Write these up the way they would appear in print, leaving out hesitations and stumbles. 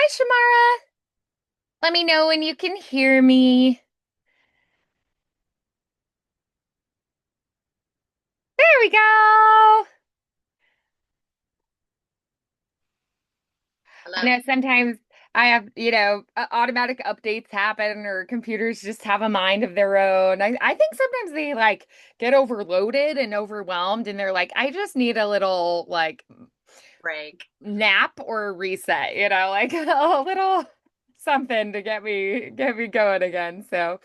Hi, Shamara. Let me know when you can hear me. There we go. I Hello. know sometimes I have, automatic updates happen or computers just have a mind of their own. I think sometimes they like get overloaded and overwhelmed and they're like, I just need a little like Break. nap or reset, like a little something to get me going again. So,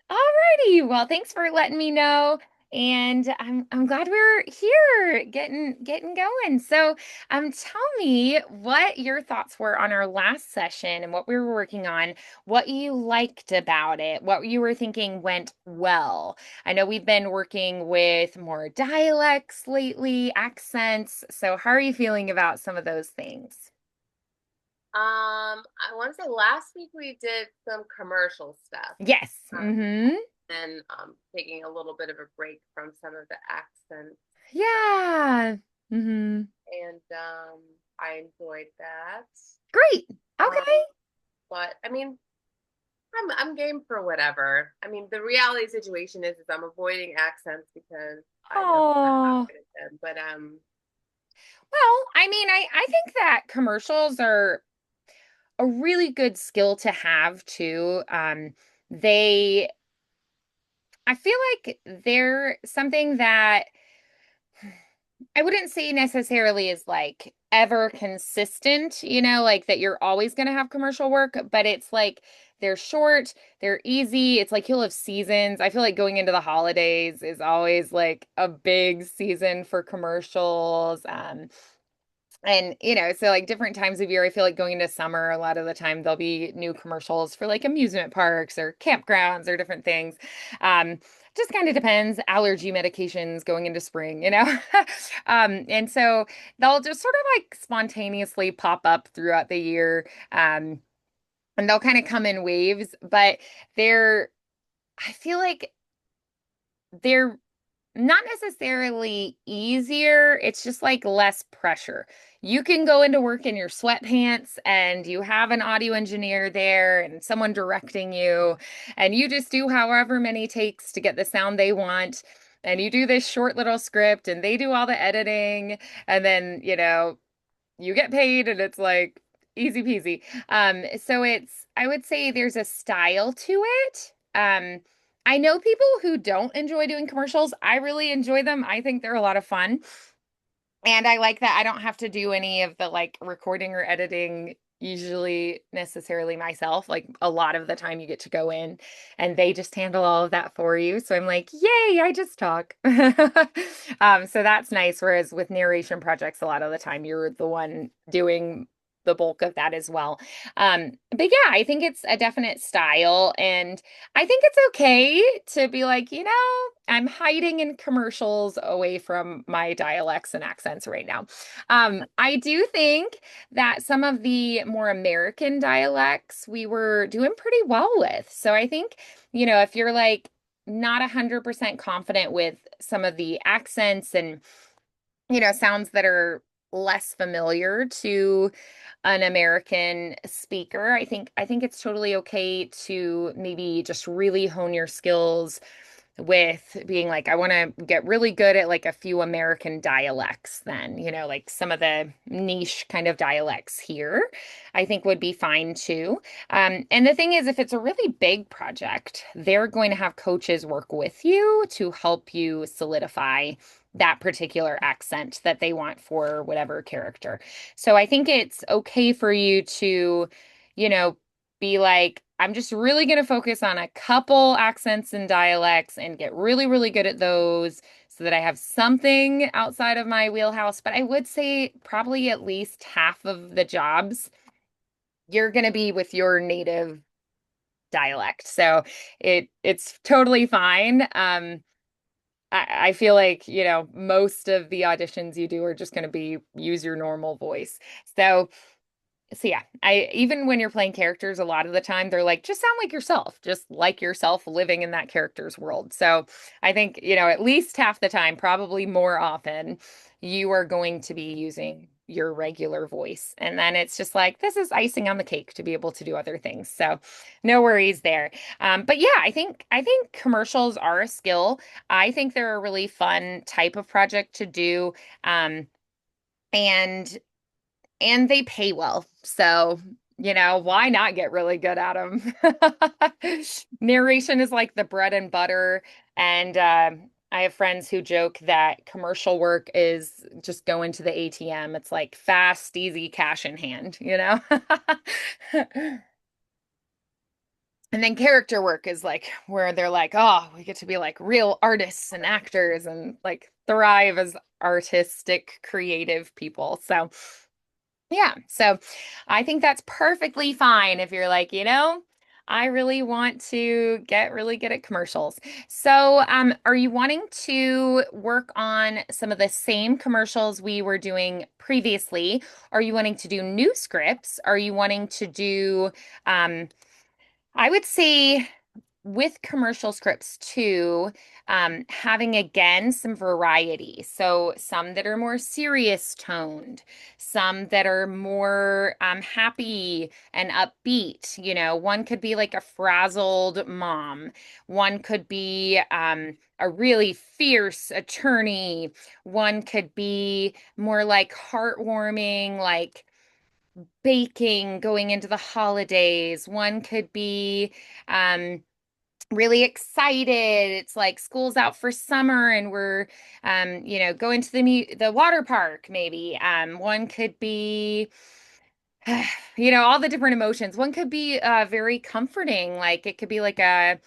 alrighty. Well, thanks for letting me know. And I'm glad we're here getting going. So, tell me what your thoughts were on our last session and what we were working on, what you liked about it, what you were thinking went well. I know we've been working with more dialects lately, accents. So, how are you feeling about some of those things? I want to say last week we did some commercial stuff, Yes. Mm-hmm. and taking a little bit of a break from some of the accents, Yeah. Mm-hmm. and I enjoyed that. Great. Um, Okay. but I mean, I'm game for whatever. I mean, the reality situation is I'm avoiding accents because I know I'm not Oh. good at them. But Well, I mean, I think that commercials are a really good skill to have too. They I feel like they're something that I wouldn't say necessarily is like ever consistent, like that you're always going to have commercial work, but it's like they're short, they're easy. It's like you'll have seasons. I feel like going into the holidays is always like a big season for commercials. And so like different times of year, I feel like going into summer, a lot of the time there'll be new commercials for like amusement parks or campgrounds or different things. Um, just kind of depends. Allergy medications going into spring, and so they'll just sort of like spontaneously pop up throughout the year. And they'll kind of come in waves, but they're, I feel like they're not necessarily easier. It's just like less pressure. You can go into work in your sweatpants and you have an audio engineer there and someone directing you, and you just do however many takes to get the sound they want. And you do this short little script and they do all the editing. And then, you get paid and it's like easy peasy. So I would say there's a style to it. I know people who don't enjoy doing commercials. I really enjoy them. I think they're a lot of fun. And I like that I don't have to do any of the like recording or editing usually necessarily myself. Like a lot of the time you get to go in and they just handle all of that for you. So I'm like, yay, I just talk. So that's nice. Whereas with narration projects, a lot of the time you're the one doing the bulk of that as well. But yeah, I think it's a definite style. And I think it's okay to be like, I'm hiding in commercials away from my dialects and accents right now. I do think that some of the more American dialects we were doing pretty well with. So I think, if you're like not 100% confident with some of the accents and, sounds that are less familiar to an American speaker, I think it's totally okay to maybe just really hone your skills with being like, I want to get really good at like a few American dialects, then, like some of the niche kind of dialects here, I think would be fine too. And the thing is, if it's a really big project, they're going to have coaches work with you to help you solidify that particular accent that they want for whatever character. So I think it's okay for you to, you know, be like, I'm just really going to focus on a couple accents and dialects and get really, really good at those so that I have something outside of my wheelhouse. But I would say probably at least half of the jobs you're going to be with your native dialect. So it's totally fine. I feel like, most of the auditions you do are just going to be use your normal voice. So so yeah, I even when you're playing characters, a lot of the time they're like, just sound like yourself living in that character's world. So I think, at least half the time, probably more often, you are going to be using your regular voice. And then it's just like, this is icing on the cake to be able to do other things. So no worries there. But yeah, I think commercials are a skill. I think they're a really fun type of project to do. Um, and and they pay well. So, why not get really good at them? Narration is like the bread and butter. And I have friends who joke that commercial work is just going to the ATM. It's like fast, easy cash in hand? And then character work is like where they're like, oh, we get to be like real artists and actors and like thrive as artistic, creative people. So, yeah. So I think that's perfectly fine if you're like, I really want to get really good at commercials. So, are you wanting to work on some of the same commercials we were doing previously? Are you wanting to do new scripts? Are you wanting to do, I would say with commercial scripts too, having again some variety. So some that are more serious toned, some that are more happy and upbeat. One could be like a frazzled mom. One could be a really fierce attorney. One could be more like heartwarming, like baking going into the holidays. One could be um, really excited. It's like school's out for summer and we're going to the water park maybe. One could be all the different emotions. One could be very comforting, like it could be like a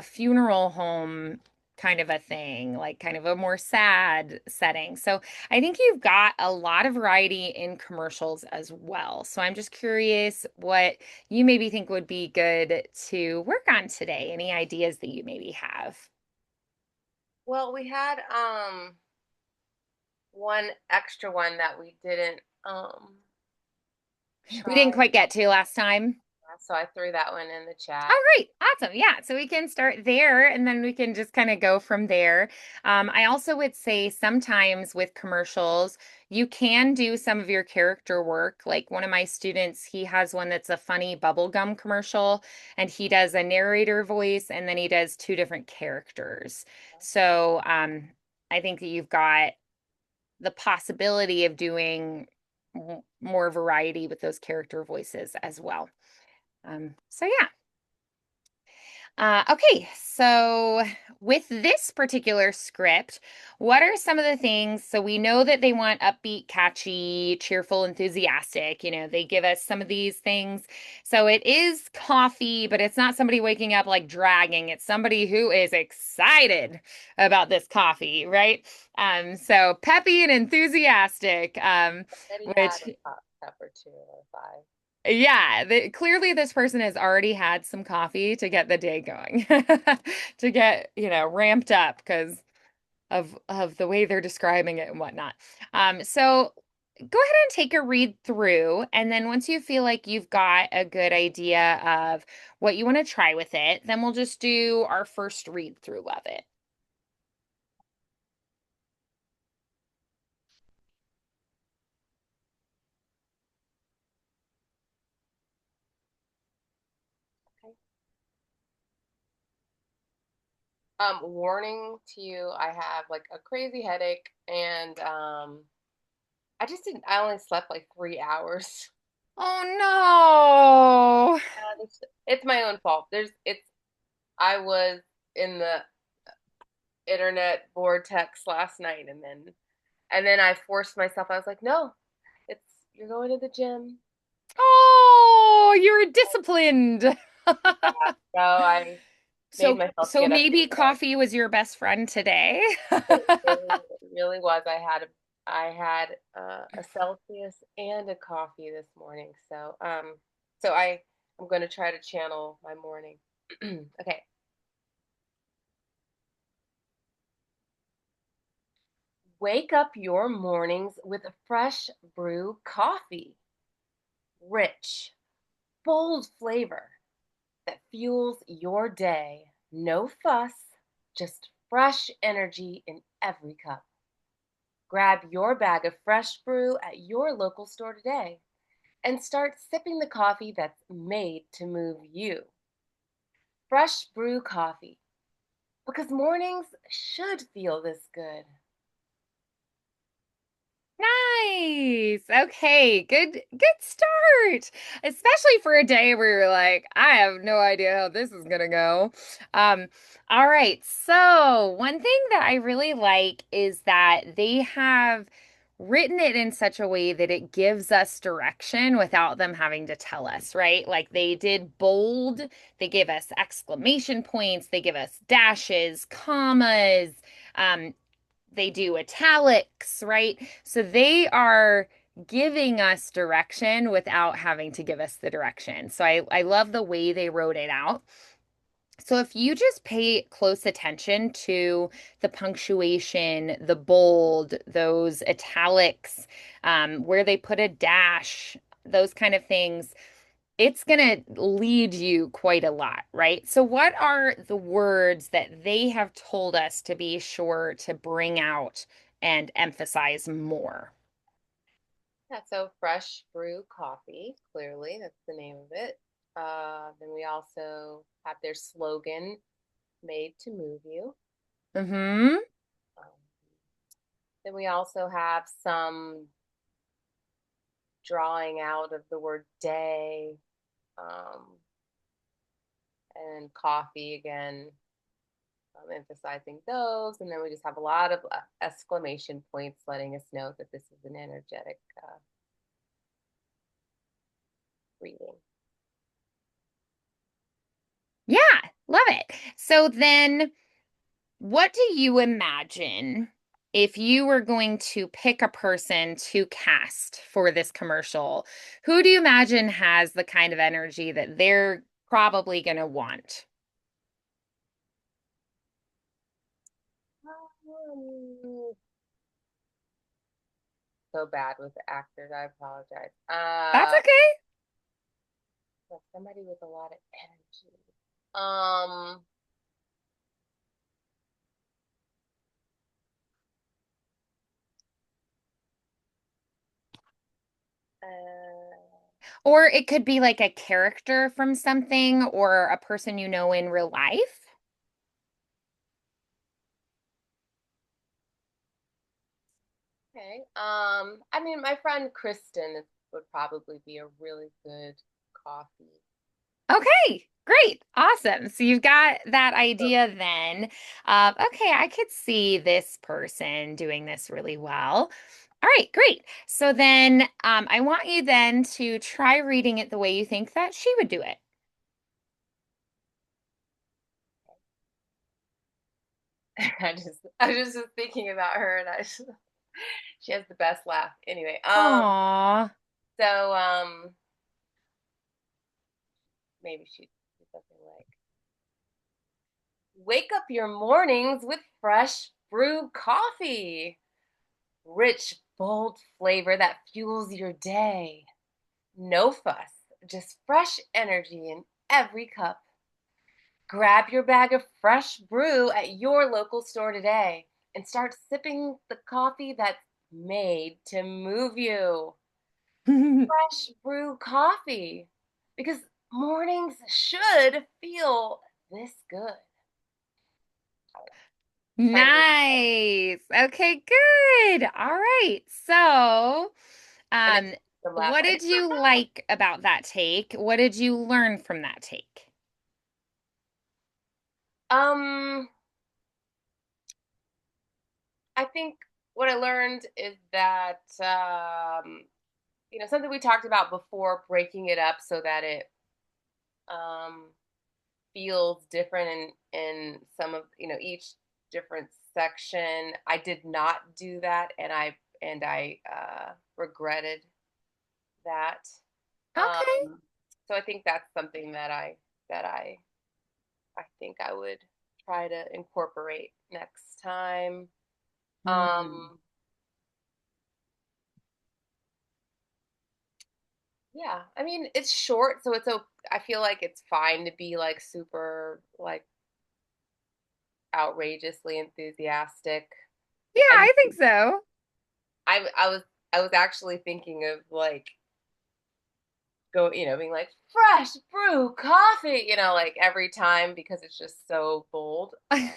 funeral home kind of a thing, like kind of a more sad setting. So I think you've got a lot of variety in commercials as well. So I'm just curious what you maybe think would be good to work on today. Any ideas that you maybe have? Well, we had one extra one that we didn't We didn't try, quite get to last time. so I threw that one in the chat. Oh, great. Awesome. Yeah. So we can start there and then we can just kind of go from there. I also would say sometimes with commercials, you can do some of your character work. Like one of my students, he has one that's a funny bubblegum commercial and he does a narrator voice and then he does two different characters. So I think that you've got the possibility of doing more variety with those character voices as well. So yeah. Okay, so with this particular script, what are some of the things? So we know that they want upbeat, catchy, cheerful, enthusiastic. They give us some of these things. So it is coffee, but it's not somebody waking up like dragging. It's somebody who is excited about this coffee, right? So peppy and enthusiastic, That he had which a cup or two or five. yeah, clearly this person has already had some coffee to get the day going, to get, ramped up because of the way they're describing it and whatnot. So go ahead and take a read through, and then once you feel like you've got a good idea of what you want to try with it, then we'll just do our first read through of it. Okay. Warning to you, I have like a crazy headache and I just didn't I only slept like 3 hours. Oh It's my own fault. I was in the internet vortex last night and then I forced myself. I was like, no, it's you're going to the gym. oh, you're disciplined. Yeah. So I made myself So get up maybe anyway. coffee was your best friend today. It really was. I had a Celsius and a coffee this morning. So I'm going to try to channel my morning. Okay. Wake up your mornings with a fresh brew coffee. Rich, bold flavor that fuels your day. No fuss, just fresh energy in every cup. Grab your bag of fresh brew at your local store today and start sipping the coffee that's made to move you. Fresh brew coffee, because mornings should feel this good. Nice. Okay, good start. Especially for a day where you're like, I have no idea how this is gonna go. Um, all right. So, one thing that I really like is that they have written it in such a way that it gives us direction without them having to tell us, right? Like they did bold, they give us exclamation points, they give us dashes, commas. Um, they do italics, right? So they are giving us direction without having to give us the direction. So I love the way they wrote it out. So if you just pay close attention to the punctuation, the bold, those italics, where they put a dash, those kind of things, it's going to lead you quite a lot, right? So, what are the words that they have told us to be sure to bring out and emphasize more? Yeah, so fresh brew coffee, clearly, that's the name of it. Then we also have their slogan, made to move you. Mm-hmm. Um, then we also have some drawing out of the word day, um, and coffee again, emphasizing those. And then we just have a lot of exclamation points letting us know that this is an energetic reading. Yeah, love it. So, then what do you imagine if you were going to pick a person to cast for this commercial? Who do you imagine has the kind of energy that they're probably going to want? So bad with the actors. I apologize. That's okay. Somebody with a lot of energy. Um, uh, Or it could be like a character from something or a person you know in real life. okay. I mean, my friend Kristen would probably be a really good coffee. Okay, great. Awesome. So you've got that idea then. Okay, I could see this person doing this really well. All right, great. So then I want you then to try reading it the way you think that she would do it. I was just thinking about her, and she has the best laugh. Anyway, Aw. maybe she'd do something like, "Wake up your mornings with fresh brew coffee, rich, bold flavor that fuels your day. No fuss, just fresh energy in every cup. Grab your bag of fresh brew at your local store today and start sipping the coffee that's made to move you. Fresh brew coffee, because mornings should feel this good." Trying to, Nice. Okay, good. All right. So, and then um, I'm what laughing. did you like about that take? What did you learn from that take? Um, I think what I learned is that something we talked about before, breaking it up so that it um feels different in some of each different section. I did not do that, and I regretted that. Okay. So I think that's something that I think I would try to incorporate next time. Hmm. Yeah, I mean it's short, so I feel like it's fine to be like super like outrageously enthusiastic. Yeah, And I think so. I was actually thinking of like being like fresh brew coffee, like every time because it's just so bold. But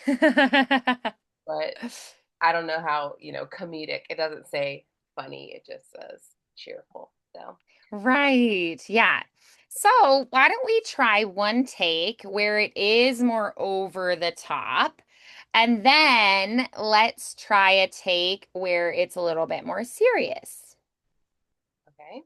I don't know how, comedic. It doesn't say funny, it just says cheerful. So, Right. Yeah. So, why don't we try one take where it is more over the top? And then let's try a take where it's a little bit more serious. okay.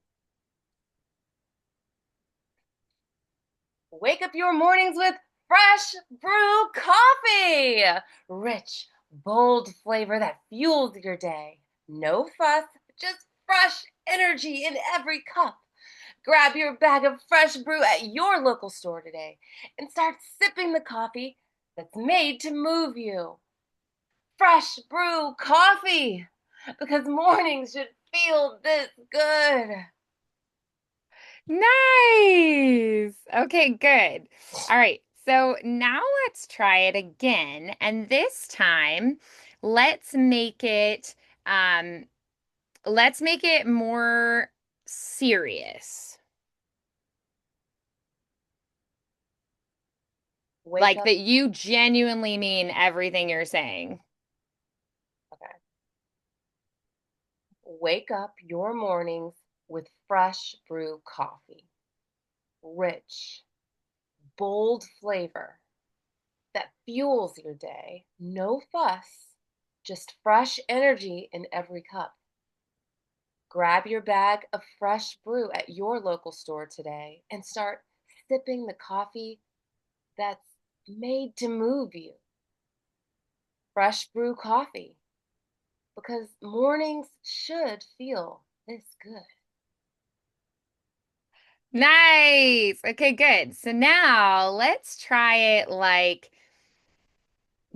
Wake up your mornings with fresh brew coffee. Rich, bold flavor that fuels your day. No fuss, just fresh energy in every cup. Grab your bag of fresh brew at your local store today and start sipping the coffee that's made to move you. Fresh brew coffee because mornings should feel this good. Nice. Okay, good. All right. So now let's try it again. And this time, let's make it um let's make it more serious. Wake Like up. that you genuinely mean everything you're saying. Okay. Wake up your mornings with fresh brew coffee. Rich, bold flavor that fuels your day. No fuss, just fresh energy in every cup. Grab your bag of fresh brew at your local store today and start sipping the coffee that's made to move you. Fresh brew coffee, because mornings should feel this good. Nice. Okay, good. So now let's try it like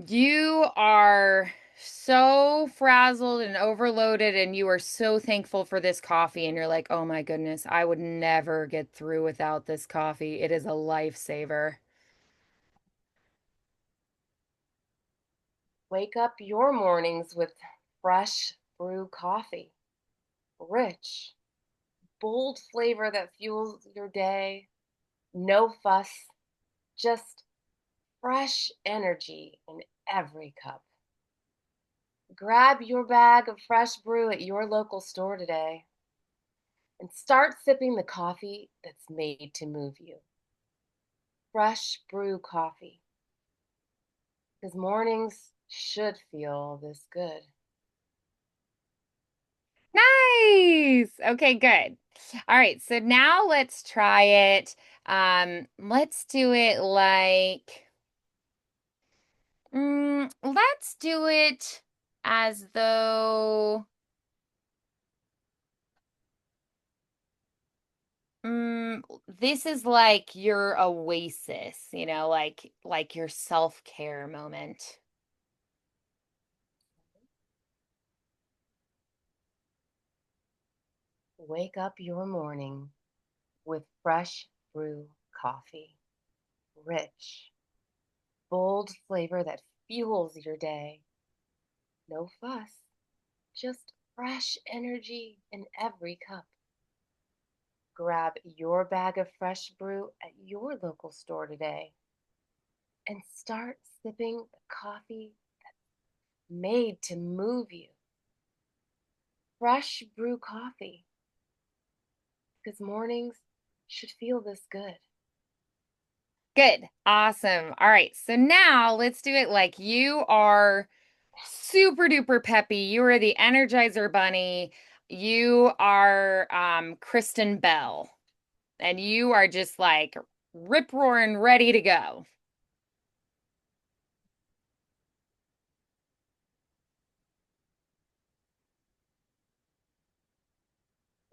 you are so frazzled and overloaded, and you are so thankful for this coffee, and you're like, oh my goodness, I would never get through without this coffee. It is a lifesaver. Wake up your mornings with fresh brew coffee. Rich, bold flavor that fuels your day. No fuss, just fresh energy in every cup. Grab your bag of fresh brew at your local store today and start sipping the coffee that's made to move you. Fresh brew coffee, because mornings should feel this good. Nice. Okay, good. All right, so now let's try it. Let's do it like, let's do it as though. This is like your oasis, like your self-care moment. Wake up your morning with fresh brew coffee. Rich, bold flavor that fuels your day. No fuss, just fresh energy in every cup. Grab your bag of fresh brew at your local store today and start sipping the coffee made to move you. Fresh brew coffee, because mornings should feel this good. Good. Awesome. All right. So now let's do it like you are super duper peppy. You are the Energizer Bunny. You are Kristen Bell. And you are just like rip roaring ready to go.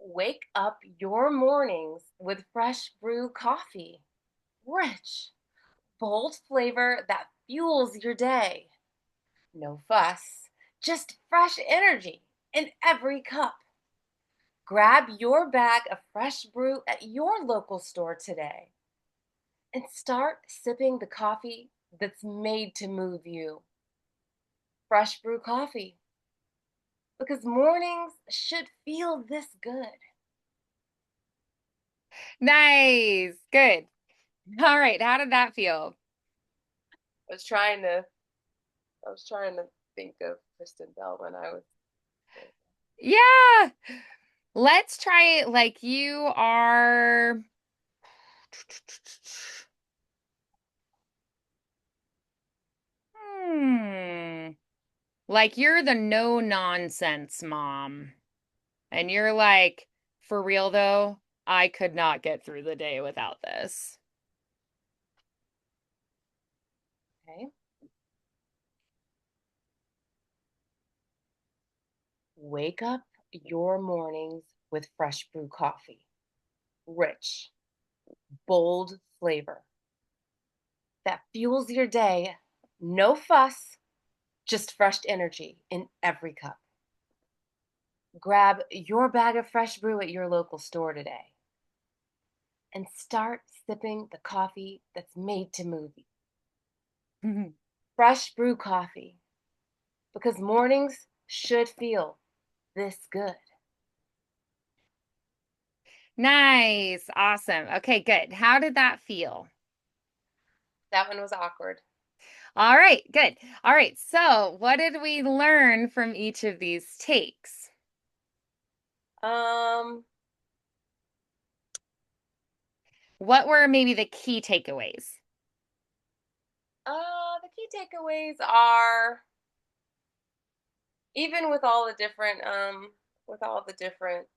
Wake up your mornings with fresh brew coffee. Rich, bold flavor that fuels your day. No fuss, just fresh energy in every cup. Grab your bag of fresh brew at your local store today and start sipping the coffee that's made to move you. Fresh brew coffee, because mornings should feel this good. Nice. Good. All right. How did that feel? I was trying to I was trying to think of Kristen Bell when I was Yeah. Let's try it like you are. Hmm. Like you're the no nonsense mom. And you're like, for real though, I could not get through the day without this. okay. Wake up your mornings with fresh brew coffee. Rich, bold flavor that fuels your day. No fuss, just fresh energy in every cup. Grab your bag of fresh brew at your local store today and start sipping the coffee that's made to move you. Fresh brew coffee, because mornings should feel this good. Nice. Awesome. Okay, good. How did that feel? That one was awkward. All right, good. All right, so what did we learn from each of these takes? Um, What were maybe the key takeaways? the key takeaways are even with all the different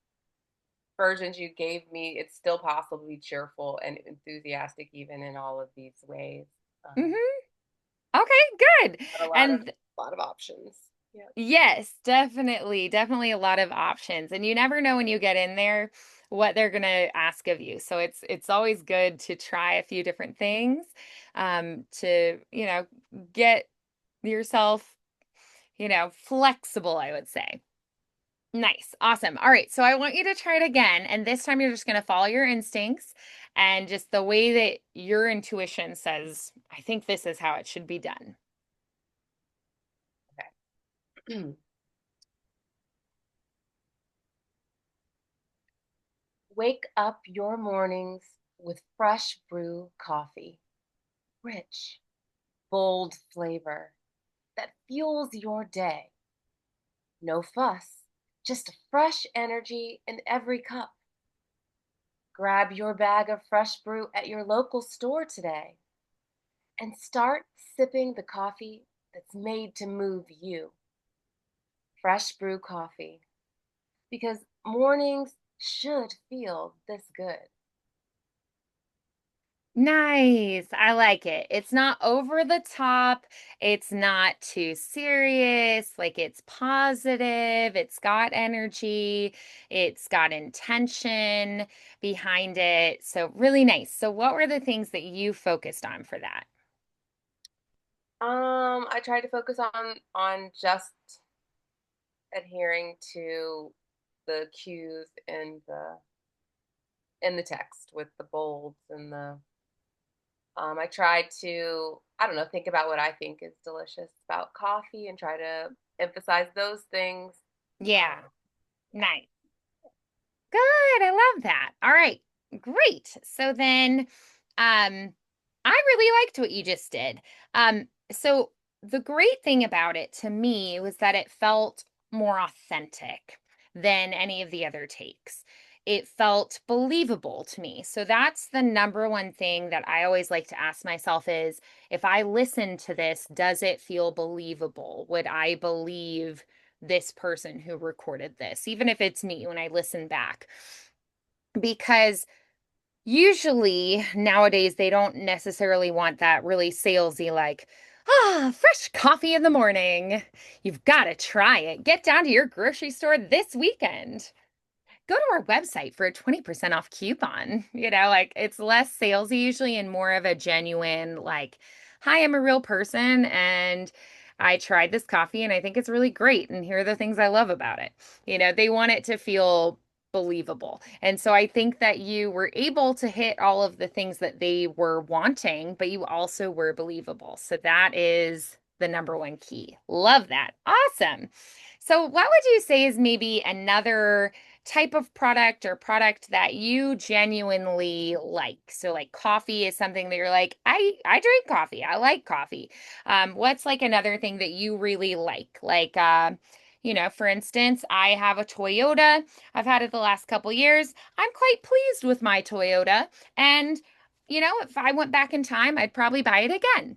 versions you gave me, it's still possible to be cheerful and enthusiastic even in all of these ways. Um, Hmm. Okay, good. but And a lot of options. Yeah. yes, definitely, definitely a lot of options. And you never know when you get in there what they're going to ask of you. So it's always good to try a few different things to, get yourself, flexible, I would say. Nice. Awesome. All right. So I want you to try it again. And this time you're just going to follow your instincts and just the way that your intuition says, I think this is how it should be done. Okay. Wake up your mornings with fresh brew coffee. Rich, bold flavor that fuels your day. No fuss, just fresh energy in every cup. Grab your bag of fresh brew at your local store today and start sipping the coffee that's made to move you. Fresh brew coffee, because mornings should feel this good. Nice. I like it. It's not over the top. It's not too serious. Like it's positive. It's got energy. It's got intention behind it. So really nice. So what were the things that you focused on for that? I tried to focus on just adhering to the cues in the text with the bolds and the I tried to, I don't know, think about what I think is delicious about coffee and try to emphasize those things. Yeah. Um, Nice. Good. I love that. All right. Great. So then, I really liked what you just did. So the great thing about it to me was that it felt more authentic than any of the other takes. It felt believable to me. So that's the number one thing that I always like to ask myself is if I listen to this, does it feel believable? Would I believe this person who recorded this, even if it's me when I listen back? Because usually nowadays they don't necessarily want that really salesy, like, fresh coffee in the morning. You've got to try it. Get down to your grocery store this weekend. Go to our website for a 20% off coupon. Like it's less salesy usually and more of a genuine, like, hi, I'm a real person and I tried this coffee and I think it's really great. And here are the things I love about it. They want it to feel believable. And so I think that you were able to hit all of the things that they were wanting, but you also were believable. So that is the number one key. Love that. Awesome. So, what would you say is maybe another type of product or product that you genuinely like? So, like coffee is something that you're like, I drink coffee. I like coffee. What's like another thing that you really like? For instance, I have a Toyota. I've had it the last couple years. I'm quite pleased with my Toyota, and if I went back in time, I'd probably buy it again.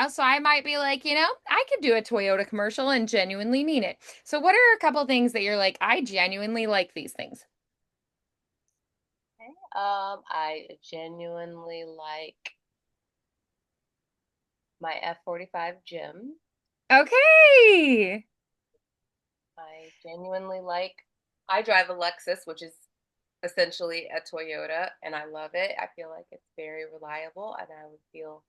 So I might be like, I could do a Toyota commercial and genuinely mean it. So, what are a couple things that you're like, I genuinely like these things? Okay. I genuinely like my F-45 gym. Okay. I genuinely like, I drive a Lexus, which is essentially a Toyota, and I love it. I feel like it's very reliable, and I would feel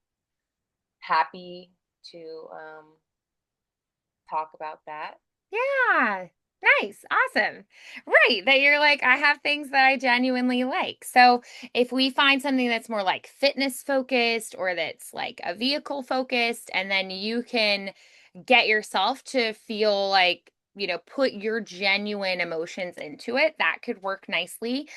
happy to talk about that. Yeah. Nice. Awesome. Right. That you're like, I have things that I genuinely like. So if we find something that's more like fitness focused or that's like a vehicle focused, and then you can get yourself to feel like, put your genuine emotions into it, that could work nicely.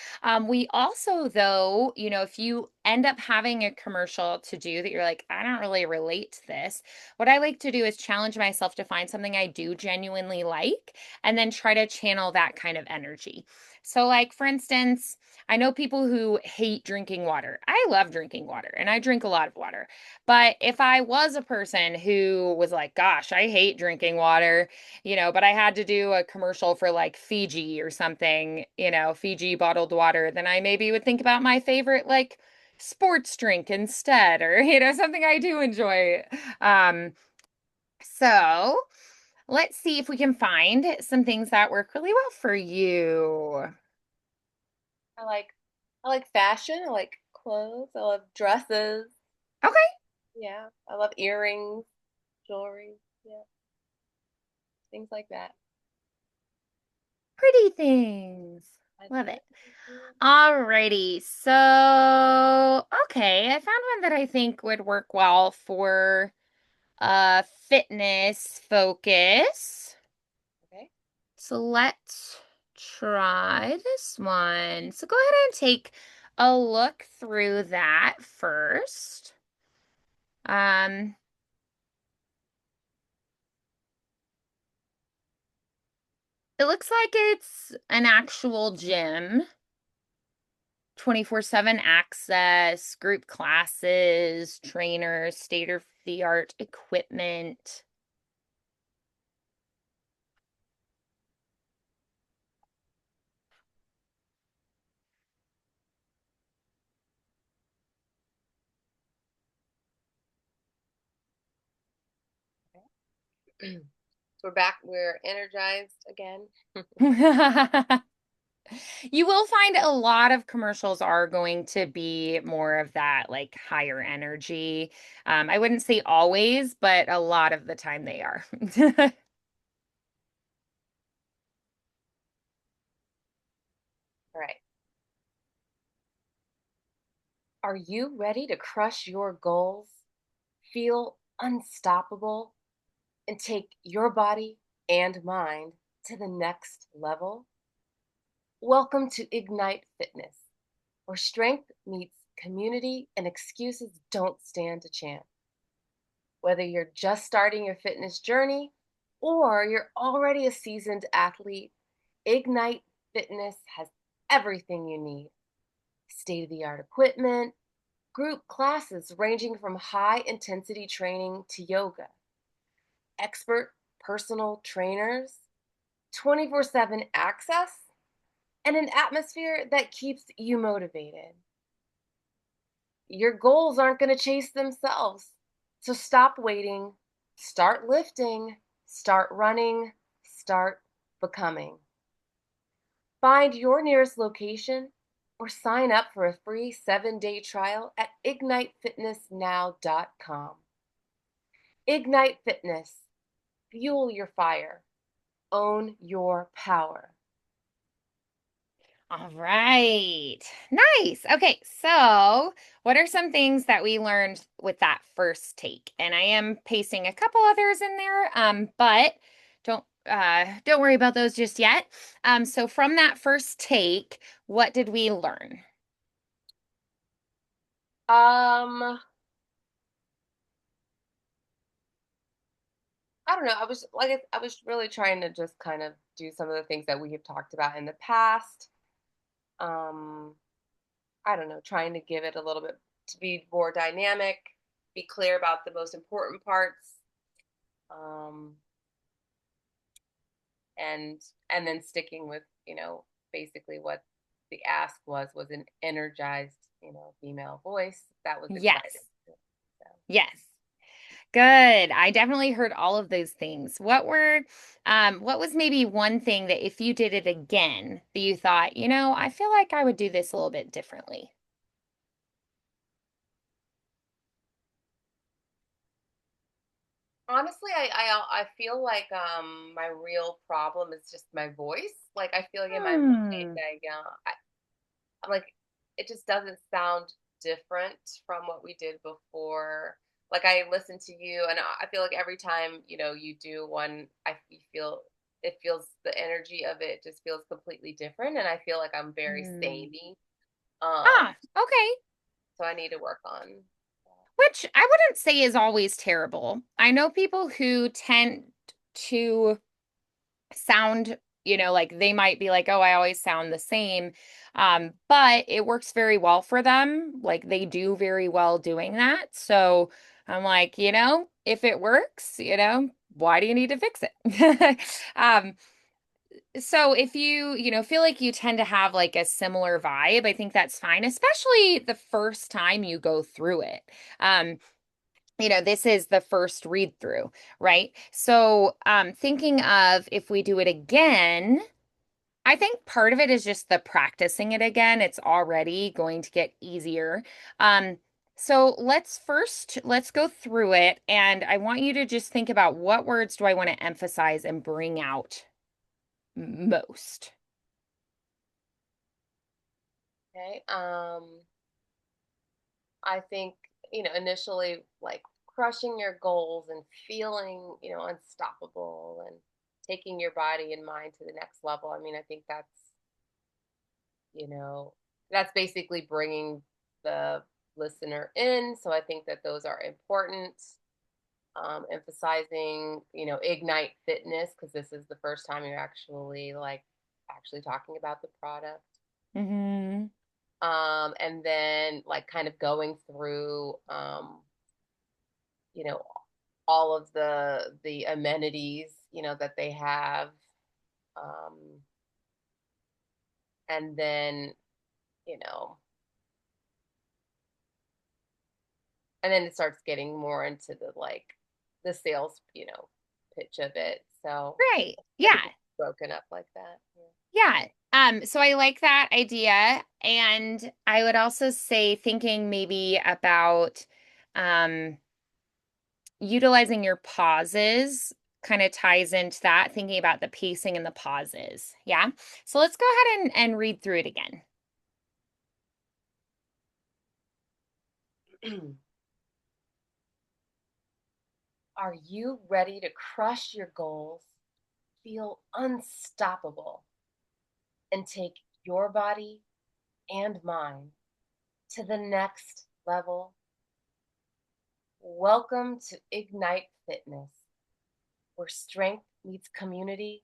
We also, though, if you end up having a commercial to do that you're like, I don't really relate to this, what I like to do is challenge myself to find something I do genuinely like and then try to channel that kind of energy. So, like, for instance, I know people who hate drinking water. I love drinking water and I drink a lot of water. But if I was a person who was like, gosh, I hate drinking water, but I had to do a commercial for like Fiji or something, Fiji bottled water, then I maybe would think about my favorite, like, sports drink instead, or, something I do enjoy. Um, so let's see if we can find some things that work really well for you. I like I like fashion, I like clothes, I love dresses. Okay, Yeah, I love earrings, jewelry, yeah, things like that. pretty things. I Love do. it. Alrighty, so okay, I found one that I think would work well for fitness focus. Okay. So let's try this one. So go ahead and take a look through that first. Um, it looks like it's an actual gym, 24/7 access, group classes, trainers, state-of-the-art equipment. So we're back. We're energized again. You will find a lot of commercials are going to be more of that, like, higher energy. I wouldn't say always, but a lot of the time they are. All right. Are you ready to crush your goals, feel unstoppable, and take your body and mind to the next level? Welcome to Ignite Fitness, where strength meets community and excuses don't stand a chance. Whether you're just starting your fitness journey or you're already a seasoned athlete, Ignite Fitness has everything you need: state of the art equipment, group classes ranging from high intensity training to yoga, expert personal trainers, 24/7 access, and an atmosphere that keeps you motivated. Your goals aren't going to chase themselves. So stop waiting, start lifting, start running, start becoming. Find your nearest location or sign up for a free 7-day trial at ignitefitnessnow.com. Ignite Fitness. Fuel your fire. Own your power. All right. Nice. Okay. So, what are some things that we learned with that first take? And I am pasting a couple others in there, but don't don't worry about those just yet. So from that first take, what did we learn? Um, I don't know. I was like, I was really trying to just kind of do some of the things that we have talked about in the past. Um, I don't know, trying to give it a little bit to be more dynamic, be clear about the most important parts, um, and then sticking with basically what the ask was an energized female voice that was exciting. Yes. So, Yes. Good. I definitely heard all of those things. What was maybe one thing that if you did it again, that you thought, I feel like I would do this a little bit differently? honestly, I feel like my real problem is just my voice. Like I feel like in my mind, Hmm. I'm like it just doesn't sound different from what we did before. Like I listen to you, and I feel like every time you do one, feel it feels the energy of it just feels completely different, and I feel like I'm very Hmm. samey. Ah, okay. So I need to work on that. Which I wouldn't say is always terrible. I know people who tend to sound, like they might be like, oh, I always sound the same. But it works very well for them. Like they do very well doing that. So I'm like, if it works, why do you need to fix it? um, so if you feel like you tend to have like a similar vibe, I think that's fine, especially the first time you go through it. Um, this is the first read through, right? So, thinking of if we do it again, I think part of it is just the practicing it again. It's already going to get easier. Um, so let's go through it, and I want you to just think about what words do I want to emphasize and bring out most. Okay. I think, initially like crushing your goals and feeling, unstoppable and taking your body and mind to the next level. I mean, I think you know, that's basically bringing the listener in. So I think that those are important. Emphasizing, ignite fitness because this is the first time you're actually talking about the product. Hmm. And then like kind of going through you know all of the amenities that they have, um and then you know it starts getting more into the sales pitch of it, so Right. I think Yeah. it's broken up like that. Yeah. So I like that idea. And I would also say thinking maybe about um utilizing your pauses kind of ties into that, thinking about the pacing and the pauses. Yeah. So let's go ahead and read through it again. Yeah. Are you ready to crush your goals, feel unstoppable, and take your body and mind to the next level? Welcome to Ignite Fitness, where strength meets community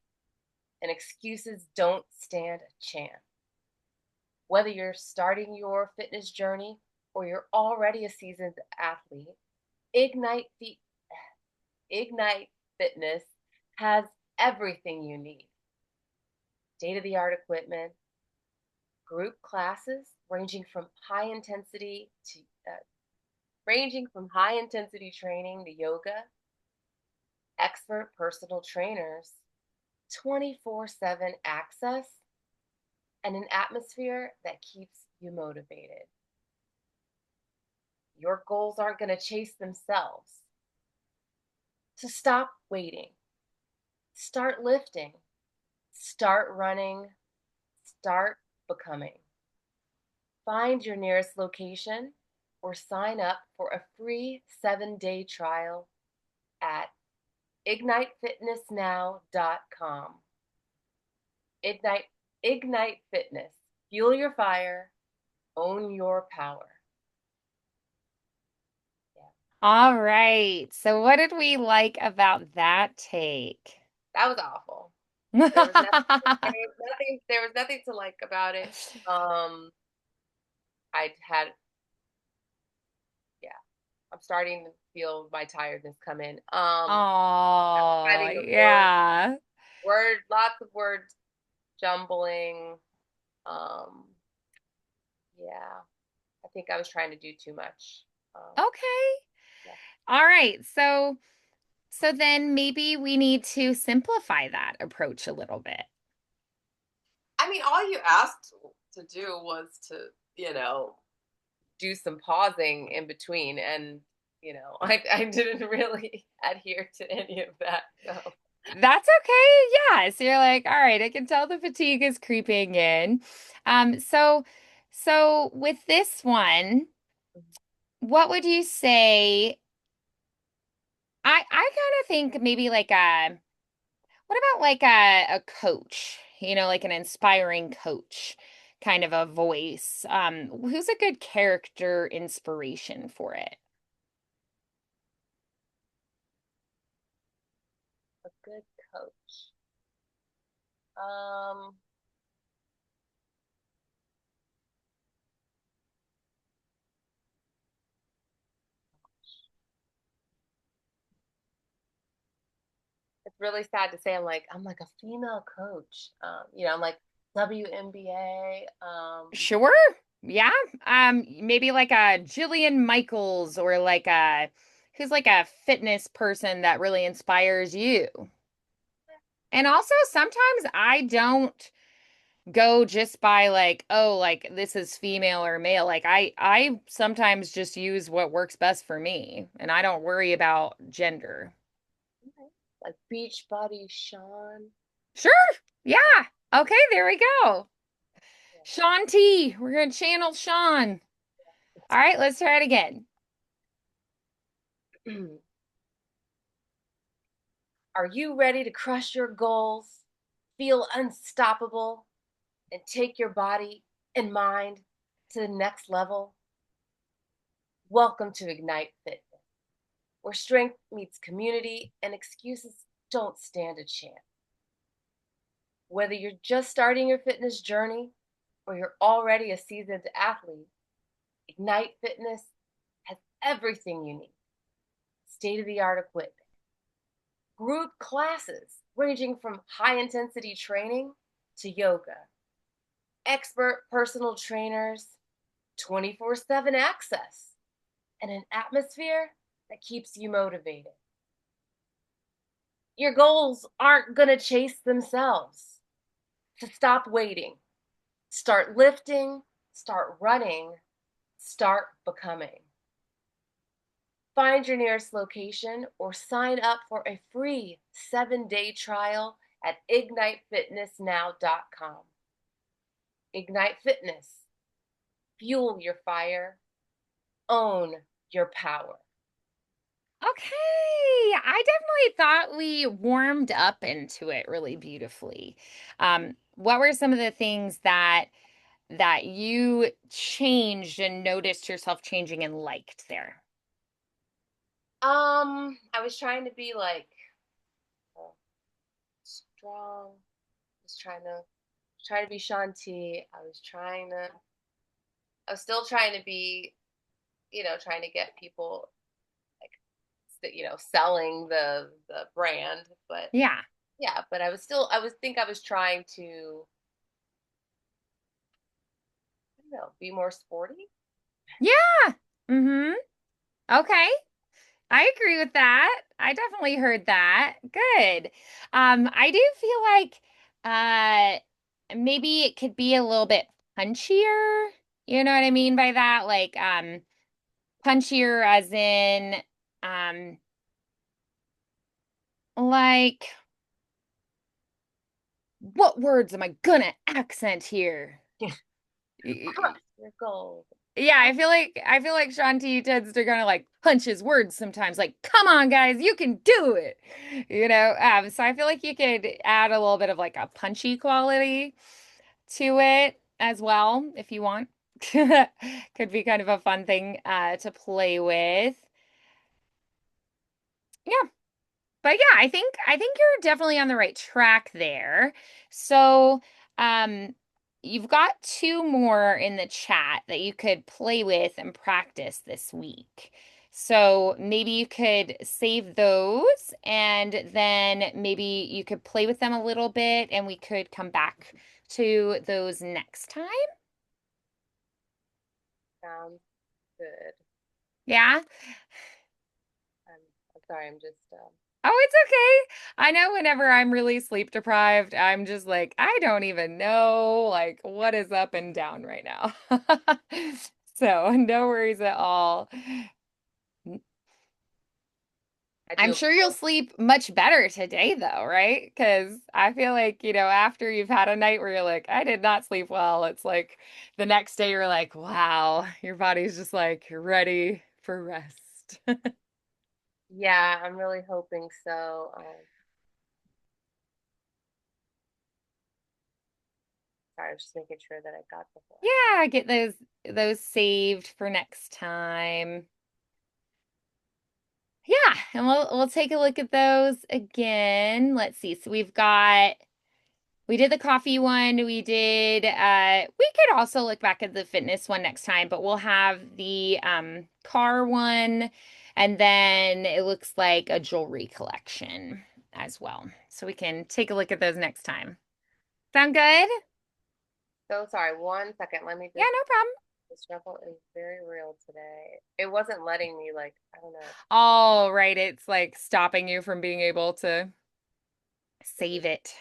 and excuses don't stand a chance. Whether you're starting your fitness journey or you're already a seasoned athlete, Ignite, Ignite Fitness has everything you need: state of the art equipment, group classes uh, ranging from high intensity training to yoga, expert personal trainers, 24/7 access, and an atmosphere that keeps you motivated. Your goals aren't going to chase themselves. So stop waiting. Start lifting. Start running. Start becoming. Find your nearest location or sign up for a free 7-day trial at ignitefitnessnow.com. Ignite Ignite Fitness. Fuel your fire, own your power. Yeah. All right. So what did we like about that take? That was awful. There was nothing there was nothing to like about it. I had yeah, I'm starting to feel my tiredness come in. Oh, Finding the yeah. lots of words jumbling. Um, yeah, I think I was trying to do too much. Okay. Yeah. All right. So then maybe we need to simplify that approach a little bit. I mean, all you asked to do was to, you know, do some pausing in between, and I didn't really adhere to any of that. So That's okay. Yeah. So you're like, all right, I can tell the fatigue is creeping in. So with this one, what would you say? I kind of think maybe like a what about like a coach, like an inspiring coach kind of a voice. Who's a good character inspiration for it? a good coach. Um, it's really sad to say I'm like a female coach. I'm like WNBA. Sure. Yeah. Maybe like a Jillian Michaels or like a who's like a fitness person that really inspires you. And also sometimes I don't go just by like, oh, like this is female or male. Like I sometimes just use what works best for me and I don't worry about gender. Like Beachbody Sean. Sure. Yeah. Yeah, Okay, there we go. yeah. Sean T. We're gonna channel Sean. All right, let's try it again. Are you ready to crush your goals, feel unstoppable, and take your body and mind to the next level? Welcome to Ignite Fitness, where strength meets community and excuses don't stand a chance. Whether you're just starting your fitness journey or you're already a seasoned athlete, Ignite Fitness has everything you need: state of the art equipment, group classes ranging from high intensity training to yoga, expert personal trainers, 24/7 access, and an atmosphere that keeps you motivated. Your goals aren't going to chase themselves. So stop waiting. Start lifting, start running, start becoming. Find your nearest location or sign up for a free 7-day trial at ignitefitnessnow.com. Ignite Fitness. Fuel your fire. Own your power. Okay. I definitely thought we warmed up into it really beautifully. What were some of the things that you changed and noticed yourself changing and liked there? I was trying to be like strong. I was trying to be Shanti. I was still trying to be, trying to get people like selling the brand, but Yeah. yeah, but I was trying to, I don't know, be more sporty. Yeah. Mm-hmm. Okay. I agree with that. I definitely heard that. Good. I do feel like maybe it could be a little bit punchier. You know what I mean by that? Like punchier as in um like what words am I gonna accent here? Crush your goals. Yeah, I feel like Shanti tends to kind of like punch his words sometimes, like, come on, guys, you can do it. So I feel like you could add a little bit of like a punchy quality to it as well if you want. Could be kind of a fun thing to play with. Yeah. But yeah, I think you're definitely on the right track there. So, um, you've got two more in the chat that you could play with and practice this week. So maybe you could save those and then maybe you could play with them a little bit and we could come back to those next time. Sounds good. Yeah. I'm, I'm sorry. I'm just Oh, it's okay. I know whenever I'm really sleep deprived, I'm just like, I don't even know like what is up and down right now. So, no worries at all. I I'm do. sure you'll sleep much better today though, right? Because I feel like, after you've had a night where you're like, I did not sleep well, it's like the next day you're like, wow, your body's just like ready for rest. Yeah, I'm really hoping so. Sorry, I was just making sure that I got the whole. Yeah, get those saved for next time. Yeah, and we'll take a look at those again. Let's see. So we did the coffee one. We could also look back at the fitness one next time, but we'll have the car one and then it looks like a jewelry collection as well. So we can take a look at those next time. Sound good? So sorry. 1 second. Let me Yeah, just. no problem. The struggle is very real today. It wasn't letting me like I don't know. Oh, right. It's like stopping you from being able to save it.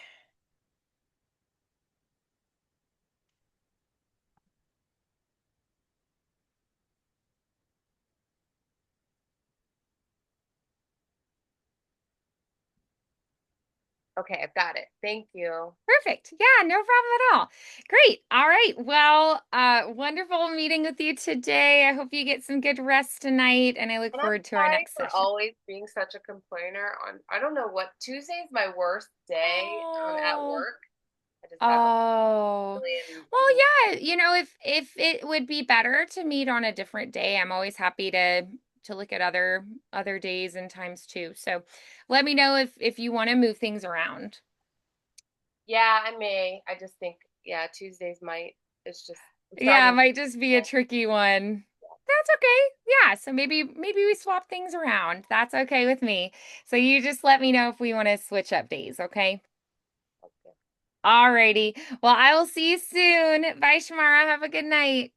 Okay, I've got it. Thank you. Perfect. Yeah, no problem at all. Great. All right. Well, wonderful meeting with you today. I hope you get some good rest tonight, and I look And I'm forward to our sorry next for session. always being such a complainer on I don't know what Tuesday's my worst day at Oh, work. I just have a oh. million Well, emails. yeah, if it would be better to meet on a different day, I'm always happy to look at other days and times too. So, let me know if you want to move things around. Yeah, I may. I just think yeah, Tuesdays might it's just I'm Yeah, it starting. might just be a tricky one. That's okay. Yeah, so maybe we swap things around. That's okay with me. So you just let me know if we want to switch up days, okay? Okay. Alrighty. Well, I will see you soon. Bye, Shamara. Have a good night.